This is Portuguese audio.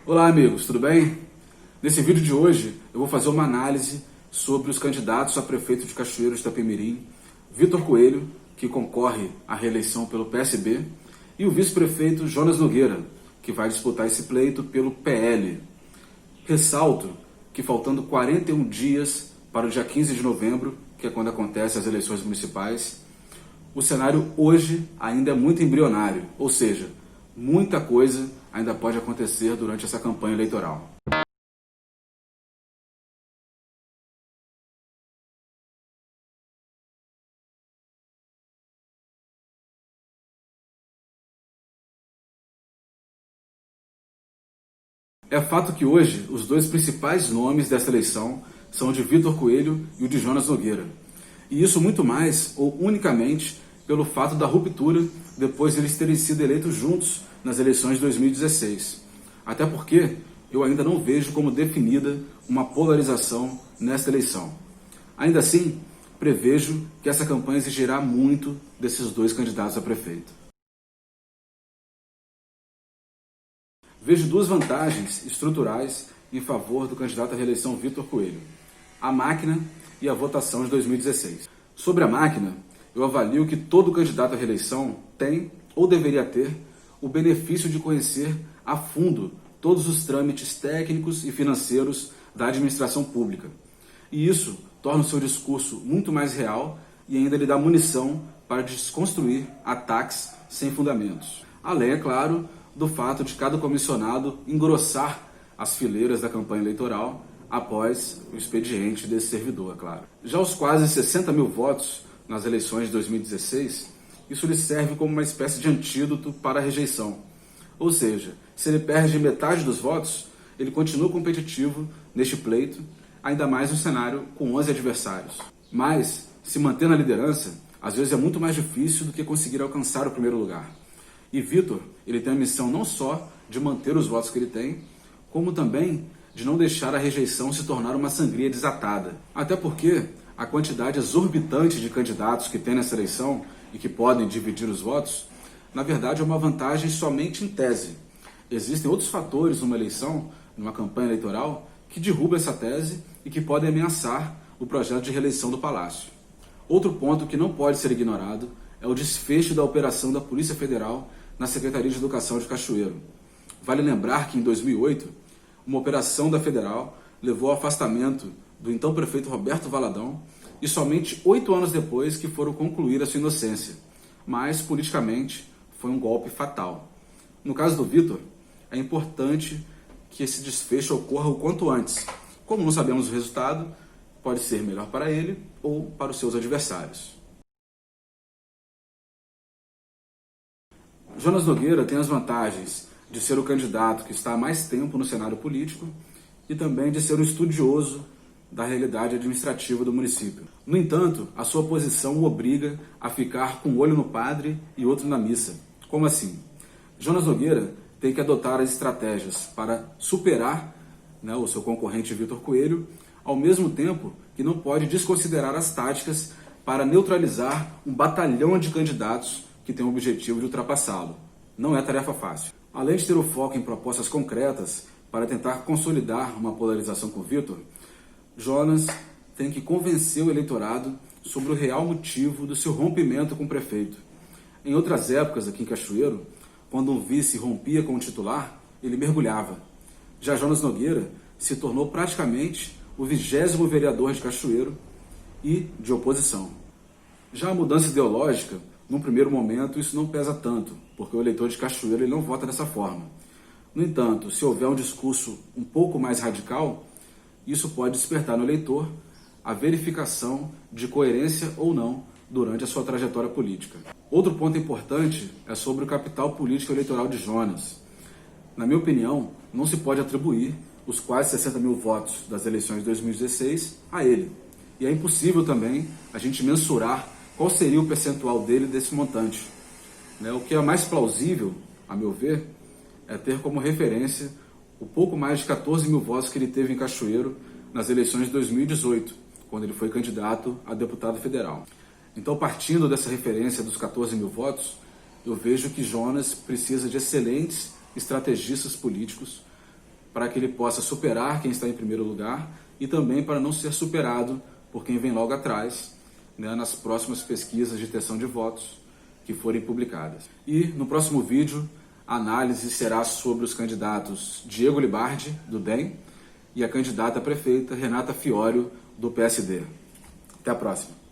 Olá amigos, tudo bem? Nesse vídeo de hoje eu vou fazer uma análise sobre os candidatos a prefeito de Cachoeiro de Itapemirim, Vitor Coelho, que concorre à reeleição pelo PSB, e o vice-prefeito Jonas Nogueira, que vai disputar esse pleito pelo PL. Ressalto que faltando 41 dias para o dia 15 de novembro, que é quando acontecem as eleições municipais, o cenário hoje ainda é muito embrionário, ou seja, muita coisa ainda pode acontecer durante essa campanha eleitoral. É fato que hoje os dois principais nomes dessa eleição são o de Vitor Coelho e o de Jonas Nogueira. E isso muito mais ou unicamente pelo fato da ruptura depois de eles terem sido eleitos juntos nas eleições de 2016. Até porque eu ainda não vejo como definida uma polarização nesta eleição. Ainda assim, prevejo que essa campanha exigirá muito desses dois candidatos a prefeito. Vejo duas vantagens estruturais em favor do candidato à reeleição Vitor Coelho: a máquina e a votação de 2016. Sobre a máquina, eu avalio que todo candidato à reeleição tem, ou deveria ter, o benefício de conhecer a fundo todos os trâmites técnicos e financeiros da administração pública. E isso torna o seu discurso muito mais real e ainda lhe dá munição para desconstruir ataques sem fundamentos. Além, é claro, do fato de cada comissionado engrossar as fileiras da campanha eleitoral após o expediente desse servidor, é claro. Já os quase 60 mil votos nas eleições de 2016, isso lhe serve como uma espécie de antídoto para a rejeição. Ou seja, se ele perde metade dos votos, ele continua competitivo neste pleito, ainda mais no cenário com 11 adversários. Mas, se manter na liderança, às vezes é muito mais difícil do que conseguir alcançar o primeiro lugar. E Vitor, ele tem a missão não só de manter os votos que ele tem, como também de não deixar a rejeição se tornar uma sangria desatada. Até porque a quantidade exorbitante de candidatos que tem nessa eleição e que podem dividir os votos, na verdade é uma vantagem somente em tese. Existem outros fatores numa eleição, numa campanha eleitoral, que derrubam essa tese e que podem ameaçar o projeto de reeleição do Palácio. Outro ponto que não pode ser ignorado é o desfecho da operação da Polícia Federal na Secretaria de Educação de Cachoeiro. Vale lembrar que em 2008, uma operação da Federal levou ao afastamento do então prefeito Roberto Valadão e somente 8 anos depois que foram concluir a sua inocência. Mas, politicamente, foi um golpe fatal. No caso do Vitor, é importante que esse desfecho ocorra o quanto antes. Como não sabemos o resultado, pode ser melhor para ele ou para os seus adversários. Jonas Nogueira tem as vantagens de ser o candidato que está há mais tempo no cenário político e também de ser um estudioso da realidade administrativa do município. No entanto, a sua posição o obriga a ficar com um olho no padre e outro na missa. Como assim? Jonas Nogueira tem que adotar as estratégias para superar o seu concorrente Vitor Coelho, ao mesmo tempo que não pode desconsiderar as táticas para neutralizar um batalhão de candidatos que tem o objetivo de ultrapassá-lo. Não é tarefa fácil. Além de ter o foco em propostas concretas para tentar consolidar uma polarização com Vitor, Jonas tem que convencer o eleitorado sobre o real motivo do seu rompimento com o prefeito. Em outras épocas aqui em Cachoeiro, quando um vice rompia com o titular, ele mergulhava. Já Jonas Nogueira se tornou praticamente o 20º vereador de Cachoeiro e de oposição. Já a mudança ideológica, num primeiro momento, isso não pesa tanto, porque o eleitor de Cachoeiro ele não vota dessa forma. No entanto, se houver um discurso um pouco mais radical, isso pode despertar no eleitor a verificação de coerência ou não durante a sua trajetória política. Outro ponto importante é sobre o capital político eleitoral de Jonas. Na minha opinião, não se pode atribuir os quase 60 mil votos das eleições de 2016 a ele. E é impossível também a gente mensurar qual seria o percentual dele desse montante. O que é mais plausível, a meu ver, é ter como referência o pouco mais de 14 mil votos que ele teve em Cachoeiro nas eleições de 2018, quando ele foi candidato a deputado federal. Então, partindo dessa referência dos 14 mil votos, eu vejo que Jonas precisa de excelentes estrategistas políticos para que ele possa superar quem está em primeiro lugar e também para não ser superado por quem vem logo atrás, né, nas próximas pesquisas de intenção de votos que forem publicadas. E no próximo vídeo, a análise será sobre os candidatos Diego Libardi, do DEM, e a candidata a prefeita Renata Fiório, do PSD. Até a próxima.